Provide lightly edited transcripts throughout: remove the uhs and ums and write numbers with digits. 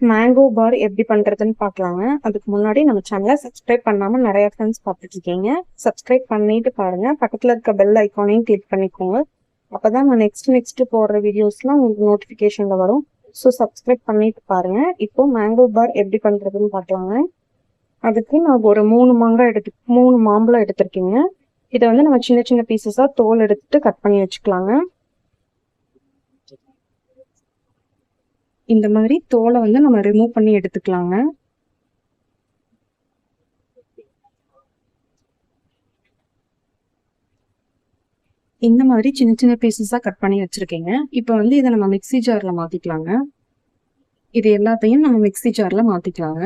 Mango பார் எப்படி பண்ணுறதுன்னு பார்க்கலாங்க. அதுக்கு முன்னாடி நம்ம சேனலை சப்ஸ்கிரைப் பண்ணாமல் நிறைய ஃப்ரெண்ட்ஸ் பார்த்துட்டு இருக்கீங்க. சப்ஸ்கிரைப் பண்ணிட்டு பாருங்கள். பக்கத்தில் இருக்க பெல் ஐக்கானையும் கிளிக் பண்ணிக்கோங்க. அப்போ தான் நான் நெக்ஸ்ட் போடுற வீடியோஸ்லாம் உங்களுக்கு நோட்டிஃபிகேஷனில் வரும். ஸோ சப்ஸ்கிரைப் பண்ணிட்டு பாருங்கள். இப்போ மேங்கோ பார் எப்படி பண்ணுறதுன்னு பார்க்கலாங்க. அதுக்கு நான் ஒரு 3 மாம்பழம் எடுத்திருக்கீங்க. இதை வந்து நம்ம சின்ன சின்ன பீசஸாக தோல் எடுத்துட்டு கட் பண்ணி வச்சுக்கலாங்க. இந்த மாதிரி தோலை வந்து நம்ம ரிமூவ் பண்ணி எடுத்துக்கலாங்க. இந்த மாதிரி சின்ன சின்ன பீசஸாக கட் பண்ணி வச்சுருக்கீங்க. இப்போ வந்து இதை நம்ம மிக்ஸி ஜாரில் மாற்றிக்கலாங்க. இது எல்லாத்தையும் நம்ம மிக்ஸி ஜாரில் மாற்றிக்கலாங்க.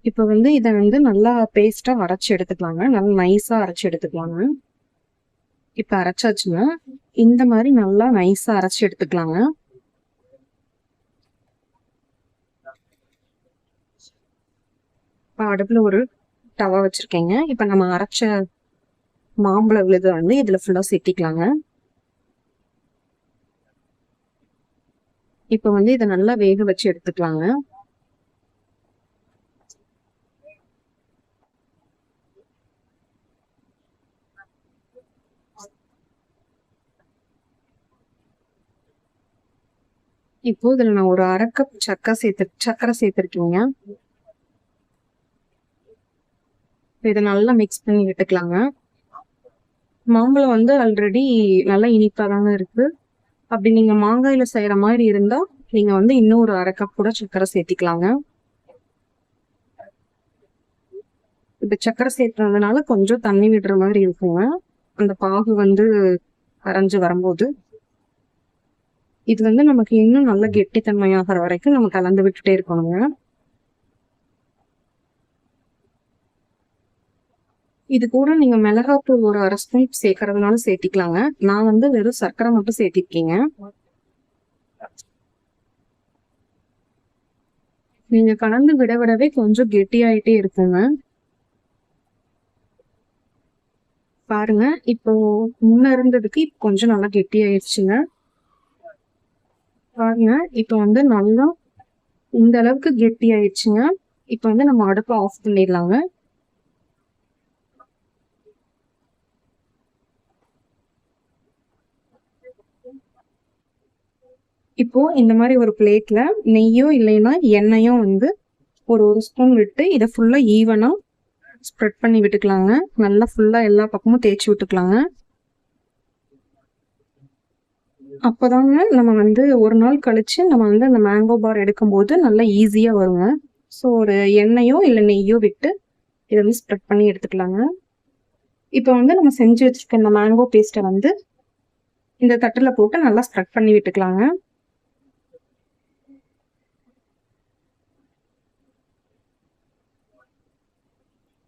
இப்போ வந்து இதை வந்து நல்லா பேஸ்ட்டாக அரைச்சி எடுத்துக்கலாங்க. நல்லா நைஸாக அரைச்சி எடுத்துக்கலாங்க. இப்போ அரைச்சாச்சுன்னா இந்த மாதிரி நல்லா நைஸாக அரைச்சி எடுத்துக்கலாங்க. இப்போ அடுப்பில் ஒரு டவா வச்சுருக்கேங்க. இப்போ நம்ம அரைச்ச மாம்பழ விழுதை வந்து இதில் ஃபுல்லாக சேர்த்திக்கலாங்க. இப்போ வந்து இதை நல்லா வேக வச்சு எடுத்துக்கலாங்க. இப்போ இதில் நான் ஒரு 1/2 கப் சர்க்கரை சேர்த்துருக்கீங்க. இதை நல்லா மிக்ஸ் பண்ணி விட்டுக்கலாங்க. மாம்பழம் வந்து ஆல்ரெடி நல்லா இனிப்பாக தாங்க இருக்குது. அப்படி நீங்கள் மாங்காயில் செய்கிற மாதிரி இருந்தால் நீங்கள் வந்து இன்னும் ஒரு 1/2 கப் கூட சர்க்கரை சேர்த்திக்கலாங்க. இப்போ சர்க்கரை சேர்த்துறதுனால கொஞ்சம் தண்ணி விடுற மாதிரி இருக்குங்க. அந்த பாகு வந்து கரைஞ்சி வரும்போது இது வந்து நமக்கு இன்னும் நல்ல கெட்டித்தன்மையாகிற வரைக்கும் நம்ம கலந்து விட்டுட்டே இருக்கணுங்க. இது கூட நீங்க மிளகாத்தூள் ஒரு 1/2 ஸ்பூன் சேர்க்கறதுனால சேர்த்திக்கலாங்க. நான் வந்து வெறும் சர்க்கரை மட்டும் சேர்த்திருக்கீங்க. நீங்க கலந்து விடவே கொஞ்சம் கெட்டியாயிட்டே இருக்குங்க. பாருங்க, இப்போ முன்ன இருந்ததுக்கு இப்போ கொஞ்சம் நல்லா கெட்டியாயிடுச்சுங்க. பாருங்க, இப்போ வந்து நல்லா இந்த அளவுக்கு கெட்டி ஆயிடுச்சுங்க. இப்போ வந்து நம்ம அடுப்பை ஆஃப் பண்ணிடலாங்க. இப்போ இந்த மாதிரி ஒரு பிளேட்ல நெய்யோ இல்லைன்னா எண்ணெயோ வந்து ஒரு ஸ்பூன் விட்டு இதை ஃபுல்லா ஈவனா ஸ்ப்ரெட் பண்ணி விட்டுக்கலாங்க. நல்லா ஃபுல்லா எல்லா பக்கமும் தேய்ச்சி விட்டுக்கலாங்க. அப்போதாங்க நம்ம வந்து ஒரு நாள் கழிச்சு நம்ம வந்து அந்த மேங்கோ பார் எடுக்கும்போது நல்லா ஈஸியா வருங்க. ஸோ ஒரு எண்ணெயோ இல்லை நெய்யோ விட்டு இதை வந்து ஸ்ப்ரெட் பண்ணி எடுத்துக்கலாங்க. இப்போ வந்து நம்ம செஞ்சு வச்சிருக்க இந்த மேங்கோ பேஸ்ட்டை வந்து இந்த தட்டில் போட்டு நல்லா ஸ்ப்ரெட் பண்ணி விட்டுக்கலாங்க.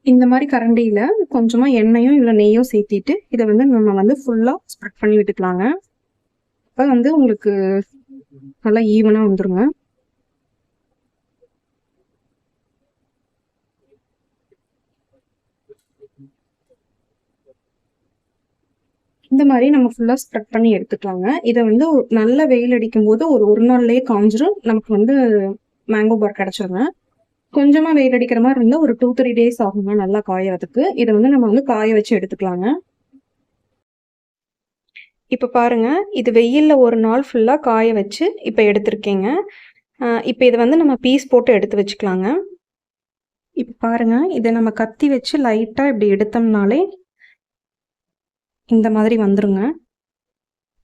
இந்த மாதிரி கரண்டியில கொஞ்சமா எண்ணெயோ இல்லை நெய்யோ சேர்த்திட்டு இதை வந்து நம்ம வந்து ஃபுல்லா ஸ்ப்ரெட் பண்ணி விட்டுக்கலாங்க. அப்போ வந்து உங்களுக்கு நல்லா ஈவனா வந்துருங்க. இந்த மாதிரி நம்ம ஃபுல்லா ஸ்ப்ரெட் பண்ணி எடுத்துக்கலாங்க. இதை வந்து நல்ல வெயில் அடிக்கும் போது ஒரு நாள்லயே காஞ்சிரும். நமக்கு வந்து மேங்கோ பார் கிடைச்சிருங்க. கொஞ்சமா வெயில் அடிக்கிற மாதிரி இருந்தா ஒரு 2-3 டேஸ் ஆகுங்க நல்லா காயறதுக்கு. இதை வந்து நம்ம வந்து காய வச்சு எடுத்துக்கலாங்க. இப்போ பாருங்க, இது வெயில்ல ஒரு நாள் ஃபுல்லா காய வச்சு இப்போ எடுத்திருக்கேங்க. இப்போ இதை வந்து நம்ம பீஸ் போட்டு எடுத்து வச்சுக்கலாங்க. இப்போ பாருங்க, இதை நம்ம கத்தி வச்சு லைட்டா இப்படி எடுத்தோம்னாலே இந்த மாதிரி வந்துருங்க.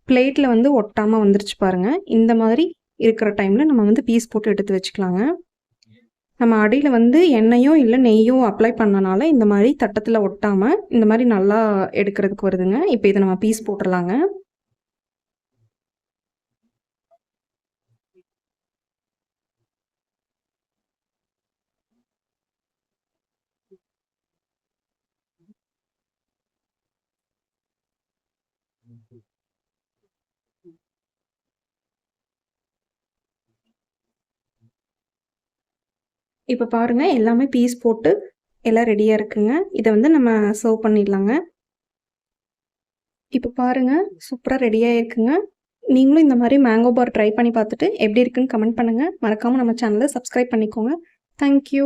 பிளேட்ல வந்து ஒட்டாம வந்துருச்சு பாருங்க. இந்த மாதிரி இருக்கிற டைம்ல நம்ம வந்து பீஸ் போட்டு எடுத்து வச்சுக்கலாங்க. நம்ம அடியில வந்து எண்ணெயோ இல்லை நெய்யோ அப்ளை பண்ணனால இந்த மாதிரி தட்டத்துல ஒட்டாம இந்த மாதிரி நல்லா எடுக்கிறதுக்கு வருதுங்க. இப்போ இதை நம்ம பீஸ் போட்டுடலாங்க. இப்போ பாருங்க, எல்லாமே பீஸ் போட்டு எல்லாம் ரெடியா இருக்குங்க. இதை வந்து நம்ம சர்வ் பண்ணிடலாங்க. இப்போ பாருங்க, சூப்பரா ரெடியா இருக்குங்க. நீங்களும் இந்த மாதிரி மேங்கோ பார் ட்ரை பண்ணி பார்த்துட்டு எப்படி இருக்குன்னு கமெண்ட் பண்ணுங்கள். மறக்காமல் நம்ம சேனலை சப்ஸ்கிரைப் பண்ணிக்கோங்க. தேங்க்யூ.